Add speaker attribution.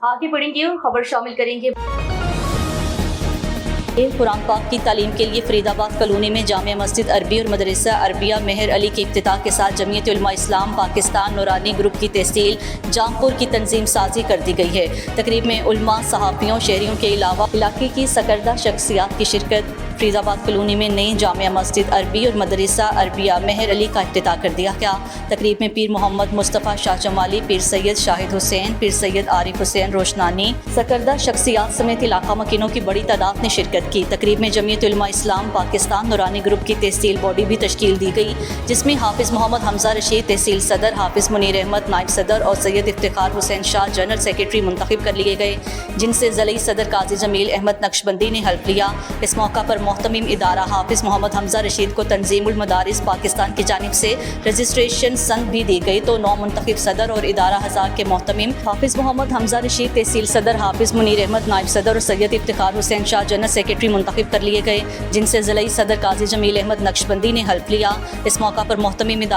Speaker 1: आगे बढ़ेंगे और खबर शामिल करेंगे।
Speaker 2: कुरान पाक की तालीम के लिए फरीदाबाद कॉलोनी में जामिया मस्जिद अरबी और मदरसा अरबिया मेहर अली के इफ्तिताह के साथ जमीयत उलमा इस्लाम पाकिस्तान नूरानी ग्रुप की तहसील जामपुर की तंजीम साजी कर दी गई है। तकरीब में उलमा, सहाफ़ियों, शहरियों के अलावा इलाके की सरकर्दा शख्सियात की शिरकत। फरीदाबाद कॉलोनी में नई जामिया मस्जिद अरबी और मदरसा अरबिया मेहर अली का इफ्तिताह कर दिया गया। तकरीब में पीर मोहम्मद मुस्तफ़ा शाह जमाली, पीर सैयद शाहिद हुसैन, पीर सैयद आरिफ हुसैन रोशनानी, सरकर्दा शख्सियात समेत इलाका मकीनों की बड़ी तादाद ने शिरकत की। तकरीब में जमीयत उलमा इस्लाम पाकिस्तान नूरानी ग्रुप की तहसील बॉडी भी तश्कील दी गई, जिसमें हाफिज़ मोहम्मद हमजा रशीद तहसील सदर, हाफिज़ मुनीर अहमद नायब सदर और सैयद इफ्तिखार हुसैन शाह जनरल सेक्रेटरी मुंतखब कर लिए गए, जिनसे ज़लई सदर काजी जमील अहमद नक्शबंदी ने हल्फ लिया। इस मौका पर मोहतमिम इदारा हाफिज़ मोहम्मद हमजा रशीद को तंजीमुल मदारिस पाकिस्तान की जानिब से रजिस्ट्रेशन संद भी दी गई, तो नौ मुंतखब सदर और इदारा हज़ार के मोहतमिम हाफिज़ मोहम्मद हमजा रशीद तहसील सदर, हाफिज़ मुनीर अहमद नायब सदर और सैयद इफ्तिखार हुसैन शाह जनरल सेक्रेटरी मुंतखब कर लिए गए, जिनसे ज़लई सदर काजी जमील अहमद नक्शबंदी ने हल्फ लिया। इस मौका पर मोहतमिम इदारा